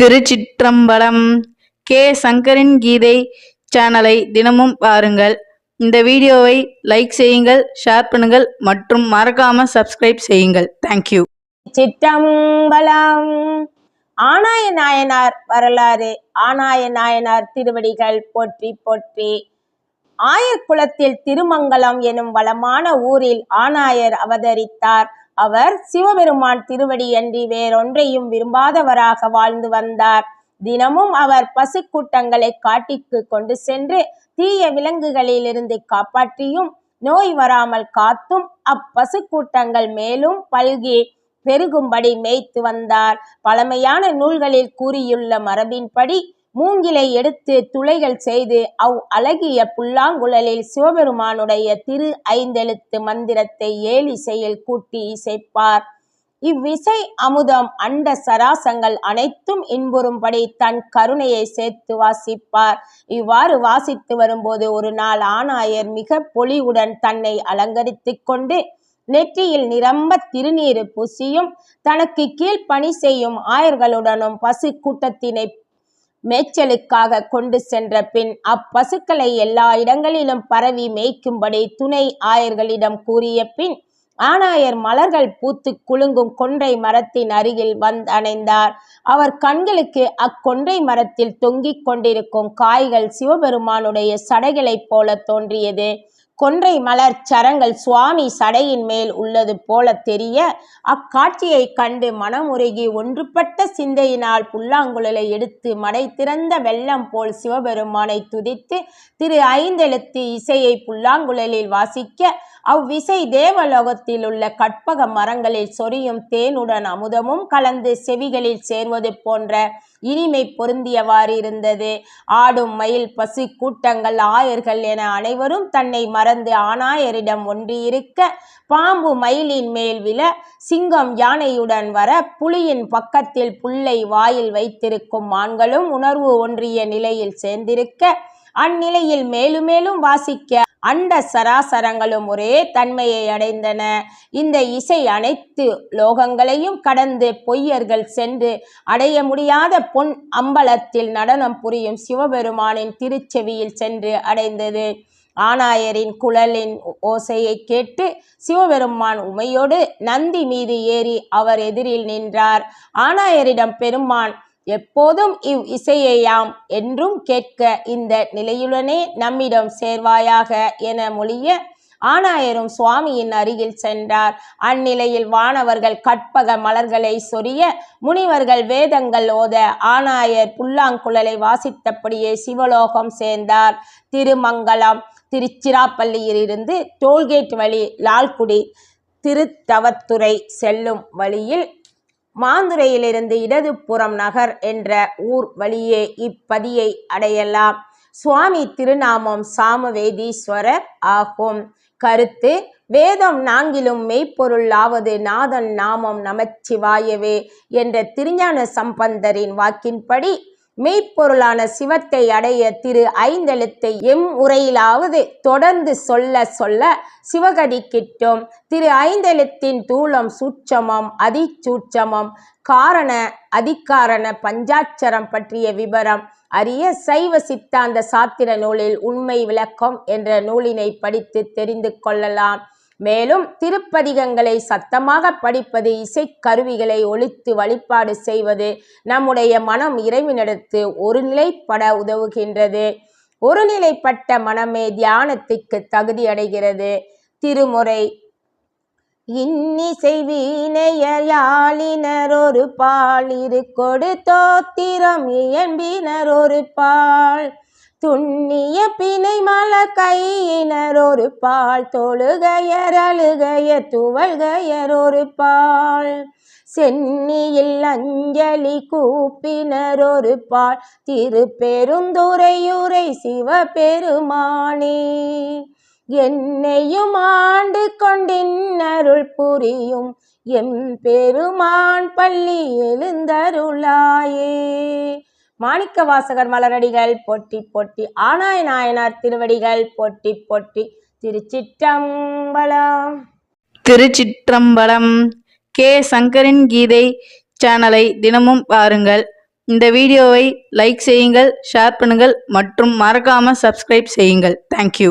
திருச்சிற்றம்பலம். K சங்கரின் கீதை சேனலை தினமும் பாருங்கள். இந்த வீடியோவை லைக் செய்யுங்கள், ஷேர் பண்ணுங்கள் மற்றும் மறக்காம சப்ஸ்கிரைப் செய்யுங்கள். தேங்க்யூ. சிற்றம்பலம். ஆனாய நாயனார் வரலாறு. ஆனாய நாயனார் திருவடிகள் போற்றி போற்றி. ஆயர் குலத்தில் திருமங்கலம் எனும் வளமான ஊரில் ஆனாயர் அவதரித்தார். அவர் சிவபெருமான் திருவடி அன்றி வேறொன்றையும் விரும்பாதவராக வாழ்ந்து வந்தார். தினமும் அவர் பசுக்கூட்டங்களை காட்டிற்கு கொண்டு சென்று தீய விலங்குகளிலிருந்து காப்பாற்றியும் நோய் வராமல் காத்தும் அப்பசுக்கூட்டங்கள் மேலும் பல்கி பெருகும்படி மேய்த்து வந்தார். பழமையான நூல்களில் கூறியுள்ள மரபின்படி மூங்கிலை எடுத்து துளைகள் செய்து அழகிய புல்லாங்குழலில் சிவபெருமானுடைய திரு ஐந்தெழுத்து மந்திரத்தை ஏழிசையில் கூட்டி இசைப்பார். இவ்விசை அமுதம் அண்ட சராசங்கள் அனைத்தும் இன்புறும்படி தன் கருணையை சேர்த்து வாசிப்பார். இவ்வாறு வாசித்து வரும்போது ஒரு நாள் ஆனாயர் மிக பொலிவுடன் தன்னை அலங்கரித்து கொண்டு நெற்றியில் நிரம்ப திருநீரு பூசியும் தனக்கு கீழ் பணி செய்யும் ஆயர்களுடனும் பசு கூட்டத்தினை மேய்ச்சலுக்காக கொண்டு சென்ற பின் அப்பசுக்களை எல்லா இடங்களிலும் பரவி மேய்க்கும்படி துணை ஆயர்களிடம் கூறிய பின் ஆனாயர் மலர்கள் பூத்து குலுங்கும் கொன்றை மரத்தின் அருகில் அணைந்தார். அவர் கண்களுக்கு அக்கொன்றை மரத்தில் தொங்கிக் கொண்டிருக்கும் காய்கள் சிவபெருமானுடைய சடைகளைப் போல தோன்றியது. கொன்றை மலர் சரங்கள் சுவாமி சடையின் மேல் உள்ளது போல தெரிய அக்காட்சியை கண்டு மனமுருகி ஒன்றுபட்ட சிந்தையினால் புல்லாங்குழலை எடுத்து மடை திறந்த வெள்ளம் போல் சிவபெருமானை துதித்து திரு ஐந்தெழுத்து இசையை புல்லாங்குழலில் வாசிக்க அவ்விசை தேவலோகத்தில் உள்ள கற்பக மரங்களில் சொரியும் தேனுடன் அமுதமும் கலந்து செவிகளில் சேர்வது போன்ற இனிமை பொருந்தியவாறு இருந்தது. ஆடும் மயில் பசு கூட்டங்கள் ஆயர்கள் என அனைவரும் தன்னை மறந்து ஆனாயரிடம் ஒன்றியிருக்க பாம்பு மயிலின் மேல் விழ சிங்கம் யானையுடன் வர புலியின் பக்கத்தில் புல்லை வாயில் வைத்திருக்கும் மான்களும் உணர்வு ஒன்றிய நிலையில் சேர்ந்திருக்க அந்நிலையில் மேலும் மேலும் வாசிக்க அண்ட சராசரங்களும் ஒரே தன்மையை அடைந்தன. இந்த இசை அனைத்து லோகங்களையும் கடந்து பொய்யர்கள் சென்று அடைய முடியாத பொன் அம்பலத்தில் நடனம் புரியும் சிவபெருமானின் திருச்செவியில் சென்று அடைந்தது. ஆனாயரின் குழலின் ஓசையை கேட்டு சிவபெருமான் உமையோடு நந்தி மீது ஏறி அவர் எதிரில் நின்றார். ஆனாயரிடம் பெருமான் எப்போதும் இவ் இசையாம் என்றும் கேட்க இந்த நிலையுடனே நம்மிடம் சேர்வாயாக என மொழிய ஆனாயரும் சுவாமியின் அருகில் சென்றார். அந்நிலையில் வானவர்கள் கற்பக மலர்களை சொரிய முனிவர்கள் வேதங்கள் ஓத ஆனாயர் புல்லாங்குழலை வாசித்தபடியே சிவலோகம் சேர்ந்தார். திருமங்கலம் திருச்சிராப்பள்ளியிலிருந்து டோல்கேட் வழி லால்குடி திருத்தவத்துறை செல்லும் வழியில் மாந்துரையிலிருந்து இடதுபுறம் நகர் என்ற ஊர் வழியே இப்பதியை அடையலாம். சுவாமி திருநாமம் சாமவேதீஸ்வரர் ஆகும். கருத்து: வேதம் நான்கிலும் மெய்ப்பொருள் ஆவது நாதன் நாமம் நமச்சிவாயவே என்ற திருஞான சம்பந்தரின் வாக்கின்படி மெய்ப்பொருளான சிவத்தை அடைய திரு ஐந்தெழுத்தை உரையிலாவது தொடர்ந்து சொல்ல சொல்ல சிவகதி கிட்டும். திரு ஐந்தெழுத்தின் தூலம் சூட்சமம் அதிசூட்சமம் காரண அதிகாரண பஞ்சாட்சரம் பற்றிய விபரம் அறிய சைவ சித்தாந்த சாத்திர நூலில் உண்மை விளக்கம் என்ற நூலினை படித்து தெரிந்து கொள்ளலாம். மேலும் திருப்பதிகங்களை சத்தமாக படிப்பது, இசைக்கருவிகளை ஒலித்து வழிபாடு செய்வது நம்முடைய மனம் இறைவனிடத்து ஒருநிலைப்பட உதவுகின்றது. ஒருநிலைப்பட்ட மனமே தியானத்துக்கு தகுதி அடைகிறது. திருமுறை: இன்னிசை வீணையர் யாழினர் ஒரு பால் இரு கொடு தோத்திரம் இயம்பினர் ஒரு பால் துண்ணிய பிணை மலர் கையினர் ஒரு பால் தொழுகையர் அழுகையர் துவல்கையர் ஒரு பால் சென்னியில் அஞ்சலி கூப்பினர் ஒரு பால் திருப்பெருந்துறையுரை சிவபெருமானே என்னையும் ஆண்டு கொண்டின்னருள் புரியும் எம் பெருமான் பள்ளி எழுந்தருளாயே. மாணிக்க வாசகர் மலரடிகள் போற்றி போற்றி. ஆனாய நாயனார் திருவடிகள் போற்றி போற்றி. திருச்சிற்றம்பலம். திருச்சிற்றம்பலம். கே சங்கரின் கீதை சேனலை தினமும் பாருங்கள். இந்த வீடியோவை லைக் செய்யுங்கள், ஷேர் பண்ணுங்கள் மற்றும் மறக்காம சப்ஸ்கிரைப் செய்யுங்கள். தேங்க்யூ.